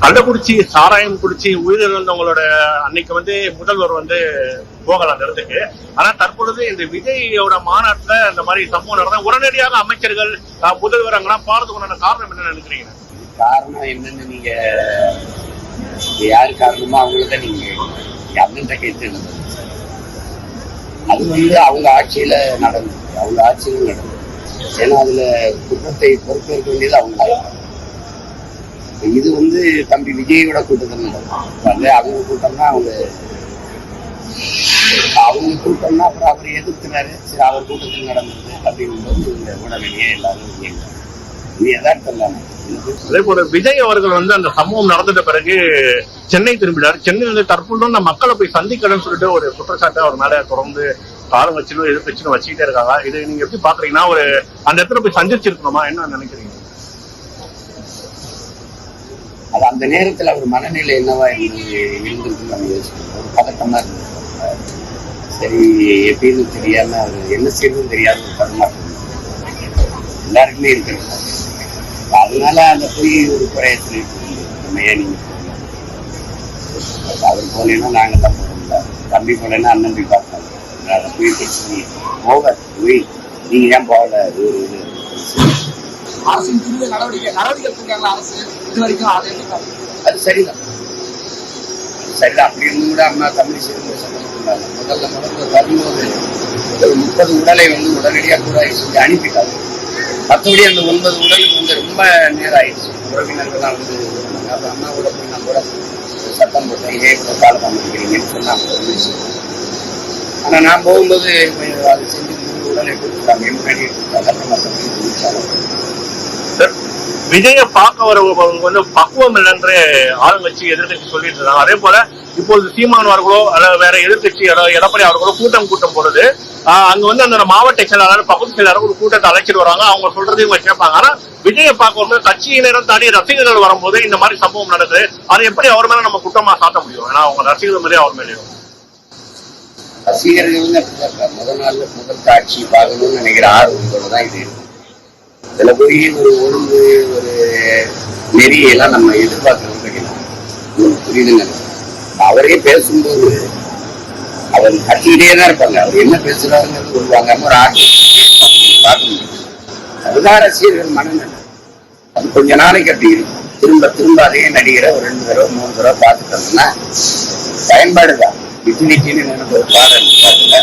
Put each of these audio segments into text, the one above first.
கள்ளக்குறிச்சி சாராயம் குடிச்சு உயிரிழந்தவங்களோட அன்னைக்கு முதல்வர் போகலாம் அந்த இடத்துக்கு. ஆனா தற்பொழுது இந்த விஜயோட மாநாட்டுல இந்த மாதிரி சம்பவம் நடந்தா உடனடியாக அமைச்சர்கள் முதல்வர் அங்கெல்லாம் போறதுக்குண்டான காரணம் என்ன நினைக்கிறீங்க? காரணம் என்னன்னு நீங்க யாரு காரணமோ அவங்களதான் நீங்க அண்ணன் கேட்டு அது அவங்க ஆட்சியில நடந்தது, அவங்க ஆட்சியில நடந்தது. ஏன்னா அதுல குற்றத்தை பொறுப்பேற்க வேண்டியது அவங்க. இது தம்பி விஜயோட கூட்டத்தில் நடக்கும். அவங்க கூட்டம்னா அவங்க கூட்டம்னா அப்புறம் அவர் எதிர்க்கிறாரு. சரி, அவர் கூட்டத்தில் நடந்தது அப்படிங்கும்போது இவங்க உடனடியே எல்லாரும் இது யதார்த்தம் தானே. அதே போல விஜய் அவர்கள் அந்த சம்பவம் நடந்துட்ட பிறகு சென்னை திரும்பினார். சென்னை தற்போது மக்களை போய் சந்திக்கணும்னு சொல்லிட்டு ஒரு குற்றச்சாட்டு அவர் மேல தொடர்ந்து காலம் வச்சுன்னு எதிர்கட்சின்னு வச்சுக்கிட்டே இருக்காங்க. இதை நீங்க எப்படி பாக்குறீங்கன்னா, ஒரு அந்த இடத்துல போய் சந்திச்சிருக்கணுமா, என்ன நினைக்கிறீங்க? அது அந்த நேரத்தில் அவர் மனநிலை என்னவா இருந்திருக்கு நம்ம யோசிக்கணும். ஒரு பதட்டமா இருந்தது. சரி, எப்படின்னு தெரியாம அவர் என்ன செய்யணும்னு தெரியாத ஒரு தடுமாற்றம் எல்லாருக்குமே இருக்கிறது. அதனால அந்த போய் ஒரு குறைய சொல்லிட்டு நம்ம ஏன் நீங்க அவர் போனேன்னா நாங்க தான் போறோம்ல, தம்பி போனேன்னா அண்ணன் போய் பார்த்தாங்க. அதை போய் போக நீங்க ஏன் போகல? அரசின் துரித நடவடிக்கை அரசு இது வரைக்கும் அது சரிதான். சரிதான். அப்படி இருந்து கூட அம்மா தமிழ் சேர்ந்து சந்தோஷப்பட்டாங்க. முதல்ல வரும்போது ஒரு 30 உடலை உடனடியாக கூட செஞ்சு அனுப்பிட்டாங்க. மற்றபடி அந்த 9 உடலுக்கு ரொம்ப நேரம் ஆயிடுச்சு. உறவினர்கள்லாம் அப்புறம் அம்மா கூட போய் நான் கூட சத்தம் போட்டேன், இதே கூட கால பண்ணிக்கிறீங்கன்னு சொன்னாங்க. ஆனா நான் போகும்போது அதை செஞ்சு 3 உடலை கொடுத்துட்டாங்க. முன்னாடி எடுத்துட்டாங்க. விஜய பார்க்க வரவங்க பக்குவம் இல்லைன்ற ஆளுங்கட்சி எதிர்கட்சி சொல்லிட்டு இருக்காங்க. அதே போல இப்போது சீமான் அவர்களோ அல்லது வேற எதிர்கட்சி எடப்பாடி அவர்களோ கூட்டம் போடுது. அங்க அந்த மாவட்ட செயலாளர் பகுதி செயலாளர் ஒரு கூட்டத்தை அழைச்சிட்டு வராங்க. அவங்க சொல்றது இவங்க கேட்பாங்க. ஆனா விஜய பார்க்க வரும்போது கட்சியினரும் தாண்டி ரசிகர்கள் வரும்போது இந்த மாதிரி சம்பவம் நடக்குது. அதை எப்படி அவர் மேல நம்ம குற்றமா சாட்ட முடியும்? ஏன்னா அவங்க ரசிகர்கள் மேலே அவர் மேலேயும் ரசிகர்கள் முதல் நாள்ல முதல் காட்சி பார்க்கணும்னு நினைக்கிற ஆர்வத்தோட தான் இது இருக்கும். இதுல போய் ஒரு ஒழுங்கு ஒரு நெறியெல்லாம் நம்ம எதிர்பார்க்கணும் கிடையாது. புரியுதுங்க. அவரே பேசும்போது அவர் கட்சியிலேயே தான் இருப்பாங்க. அவர் என்ன பேசுறாருங்கிறது சொல்லுவாங்க. ஒரு ஆட்சி பார்க்க முடியும். அதுதான் ரசிகர்கள் மனநிலை. அது கொஞ்ச நாளைக்கு அப்படி இருக்கும். திரும்ப அதே நடிகரை ஒரு 2 தடவை 3 தடவை பார்த்துட்டோம்னா பயன்பாடுதான். இட்லிக்குன்னு எனக்கு ஒரு பாடல் பாட்டுல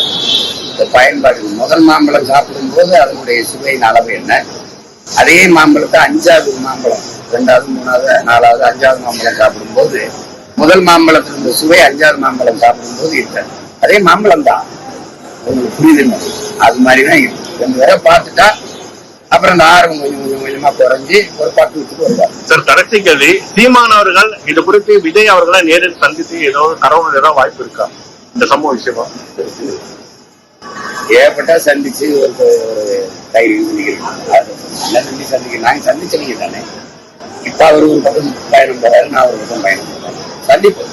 இந்த பயன்பாடு. முதல் மாம்பழம் சாப்பிடும் போது அதனுடைய சுவையின் அளவு என்ன, அதே மாம்பழத்தை 5வது மாம்பழம் 2வது 3வது 4வது 5வது மாம்பழம் சாப்பிடும் போது முதல் மாம்பழத்துல இருந்த சுவை 5வது மாம்பழம் சாப்பிடும் போது இருக்காது. அதே மாம்பழம் தான். உங்களுக்கு புரியுதுன்னு அது மாதிரிதான் இருக்கு. 2 தடவை பார்த்துட்டா அப்புறம் அந்த ஆர்வம் கொஞ்சமா குறைஞ்சி ஒரு 10 நிமிஷத்துக்கு வருவாங்க. சார், கடைசி கேள்வி, சீமான் அவர்கள் இது குறித்து விஜய் அவர்களை நேரில் சந்தித்து ஏதோ தரவு ஏதாவது வாய்ப்பு இருக்கா இந்த சம்பவ விஷயமா? ஏற்பட்டா சந்திச்சு ஒரு தைரியம் சந்திக்கிறேன். நாங்க சந்திச்சவங்க தானே. இப்ப அவர் ஒரு பக்கம் பயணம் போறாரு, நான் ஒரு பக்கம் பயணம் போறேன். சந்திப்போம்.